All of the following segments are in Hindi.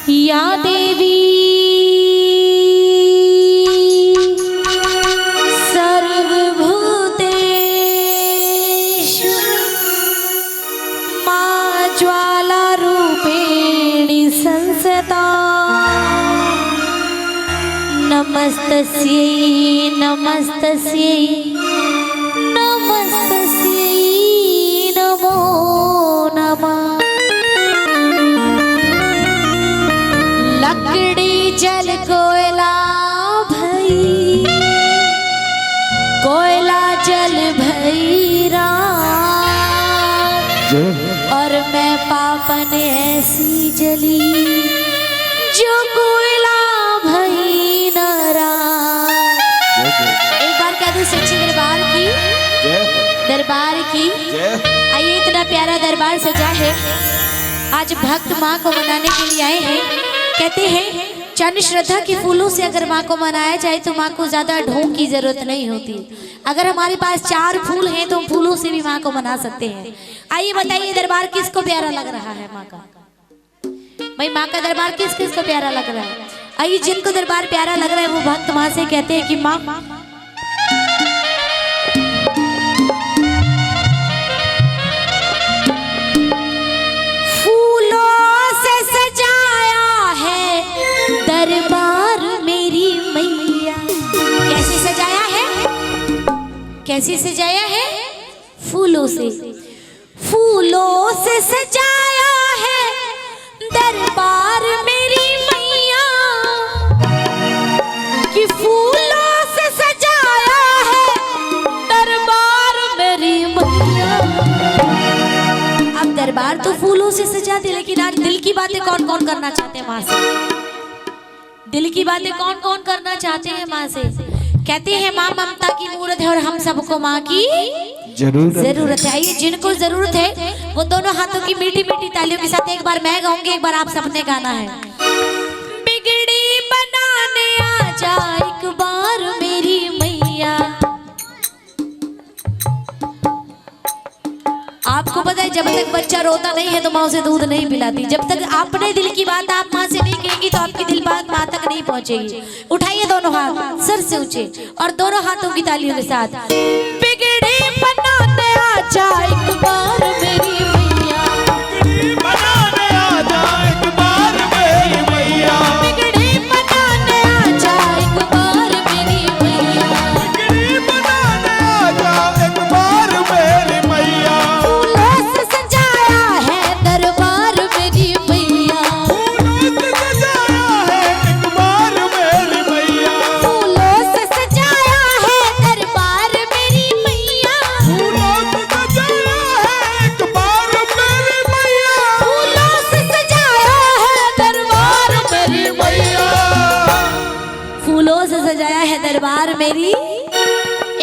या देवी सर्वभूतेषु मां ज्वालारूपिणी संसता नमस्तस्यै नमस्तस्यै नमस्तस्यै नमो नमः। लकड़ी जल कोयला भई कोयला जल भई राख और मैं पापन ऐसी जली जो कोयला भई न राख। एक बार कह दो सच्चे दरबार की दरबार की। आइए इतना प्यारा दरबार सजा है, आज भक्त माँ को मनाने के लिए आए हैं। कहते हैं चंद श्रद्धा के फूलों से अगर माँ को मनाया जाए तो माँ को ज्यादा ढोंग की जरूरत नहीं होती। अगर हमारे पास 4 फूल हैं तो फूलों से भी माँ को मना सकते हैं। आइए बताइए दरबार किसको प्यारा लग रहा है माँ का? भाई माँ का दरबार किस किस को प्यारा लग रहा है? आइए जिनको दरबार प्यारा लग रहा है वो भक्त माँ से कहते हैं कि माँ दरबार मेरी मैया। कैसे सजाया है? कैसे सजाया है? फूलों से। फूलों से सजाया है दरबार मेरी मैया कि फूलों से सजाया है दरबार मेरी मैया। अब दरबार तो फूलों से सजा दे, लेकिन आज दिल की बातें कौन कौन करना चाहते हैं माँ से? दिल की बातें कौन कौन करना चाहते हैं माँ से? कहते हैं माँ ममता की मूरत है और हम सबको माँ की जरूरत है। आइए जिनको जरूरत है वो दोनों हाथों की मीठी मीठी तालियों के साथ एक बार मैं गाऊंगी, एक बार आप सबने गाना है। बिगड़ी बनाने आ जा एक बार मेरी मैया। आपको पता है जब तक बच्चा रोता नहीं है तो माँ उसे दूध नहीं पिलाती। जब तक अपने दिल की बात आप माँ से नहीं कहेंगी तो आपकी दिल बात माँ तक नहीं पहुँचेगी। उठाइए दोनों हाथ सर से ऊंचे और दोनों हाथों की तालियों के साथ। बिगड़ी बनाने आ जा एक बार मेरी मैया। बिगड़ी बनाने आ जा एक बार मेरी मैया। बिगड़ी बनाने आ जा एक बार मेरी मैया। बिगड़ी बनाने आ जा एक बार मेरी मैया। फूलों से सजाया है दरबार मेरी मैया। फूलों से सजाया है एक बार मेरी मैया। फूलों से सजाया है दरबार मेरी मैया। फूलों से सजाया है एक बार मेरी मैया। फूलों से सजाया है दरबार मेरी मैया। फूलों से सजाया है दरबार मेरी।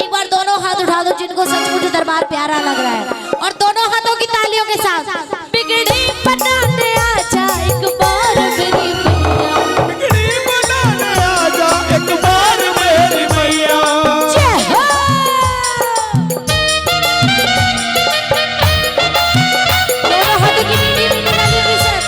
एक बार दोनों हाथ उठा दो जिनको सचमुच दरबार प्यारा लग रहा है और दोनों हाथों की तालियों के साथ। बिगड़ी बनाने आ जा एक बार मेरी मैया। बिगड़ी बनाने आ जा एक बार मेरी मैया। जय हो। दोनों हाथों की मीठी मीठी तालियों के साथ।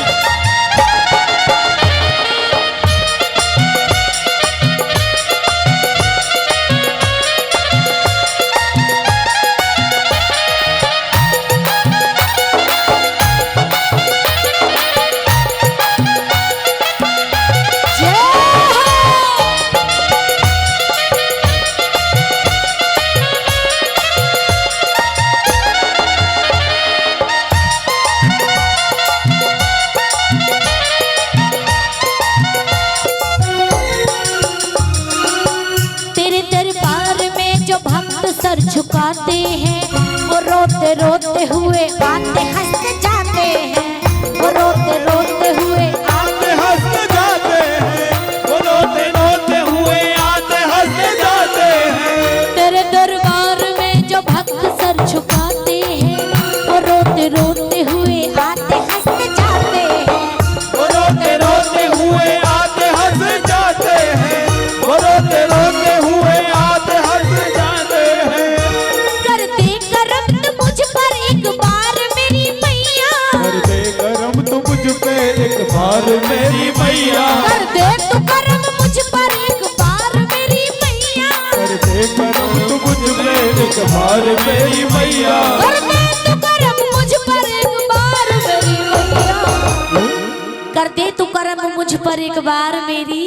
तेरे दरबार में जो भक्त सर झुकाते हैं वो रोते रोते हुए आते हंसते जाते हैं। वो रोते रोते हुए आते हंसते जाते हैं। वो रोते रोते हुए आते हंसते जाते हैं। तेरे दरबार में जो भक्त सर झुकाते हैं वो रोते रोते हुए आते हंसते जाते हैं। वो रोते रोते हुए आते हंस जाते हैं। वो रोते रोते हुए आते हंस जाते हैं। कर दे करम मुझ पर एक बार मेरी मैया। मेरी मैया। कर दे तू करम मुझ पर एक बार मेरी मैया। कर दे करम तू मुझ पे एक बार मेरी मैया। कर दे तू करम मुझ पर एक बार मेरी मैया। कर दे तू करम मुझ पर एक बार मेरी,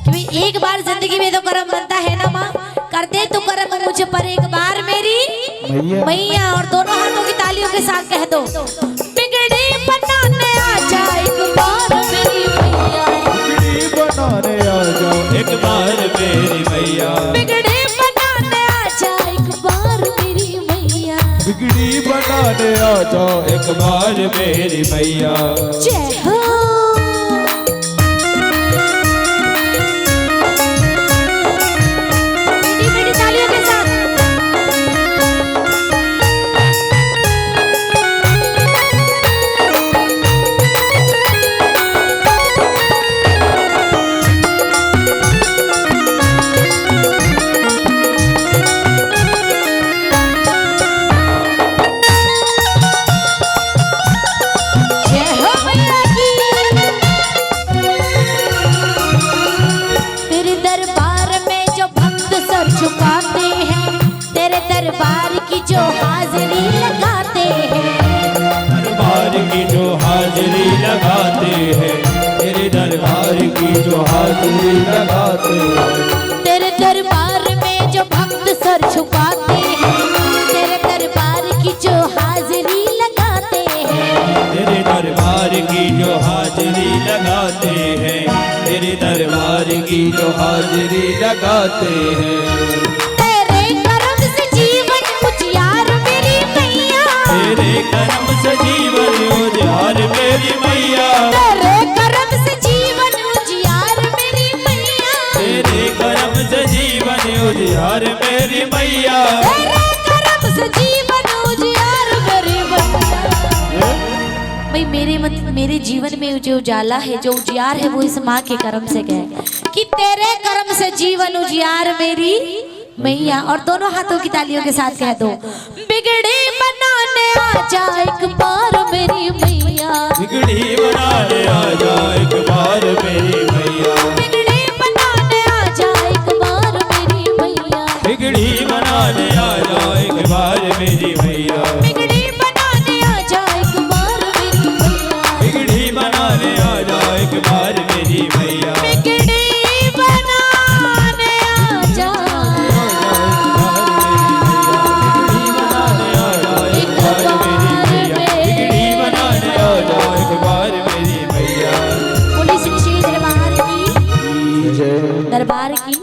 क्योंकि एक बार जिंदगी में तो करम बनता है ना माँ। कर दे तू करम मुझ पर एक बार मेरी मैया। और दोनों हाथों की तालियों के साथ कह दो, बिगड़ी बनाने आ जा एक बार मेरी मैया। बिगड़ी बनाने आ जाओ एक बार मेरी मैया। बिगड़ी बनाने आ जा एक बार मेरी मैया। बिगड़ी बनाने आ जाओ एक बार मेरी मैया। जय हो। मीठी तालियों के साथ जय हो मैया की। तेरे दरबार में जो भक्त सर झुकाते हैं, तेरे दरबार की जो हाजिरी लगाते हैं, दरबार की जो हाजिरी लगाते हैं, तेरे दरबार की जो हाजिरी लगाते हैं। तेरे दरबार में जो भक्त सर झुकाते हैं, तेरे दरबार की जो हाजिरी लगाते हैं, तेरे दरबार की जो हाजिरी लगाते हैं, तेरे दरबार की जो हाजिरी लगाते हैं। तेरे करम से जीवन उजियार मेरी मैया। तेरे कर्म से जीवन उजियार मेरी मैया। तेरे करम से जीवन उजियार मेरी मैया। तेरे कर्म से जीवन उजियार मेरी मैया। तेरे करम से जीवन उजियार मेरी मैया। भाई मेरे जीवन में जो उजाला है, जो उजियार है, वो इस माँ के कर्म से गए कि तेरे कर्म से जीवन उजियार मेरी मैया। और दोनों हाथों की तालियों के साथ कह दो, बिगड़ी बनाने आ जा एक बार मेरी मैया। बिगड़ी बनाने आ जा एक बार मेरी मैया। बिगड़ी बनाने आ जा एक बार मेरी मैया। बिगड़ी बनाने आ जा एक बार मेरी मैया। बिगड़ी बनाने आ जा एक बार मेरी मैया। बिगड़ी बनाने आ जा एक बार मेरी मैया। बिगड़ी बनाने आ जा एक बार मेरी मैया। पुलिस निषेध दरबार की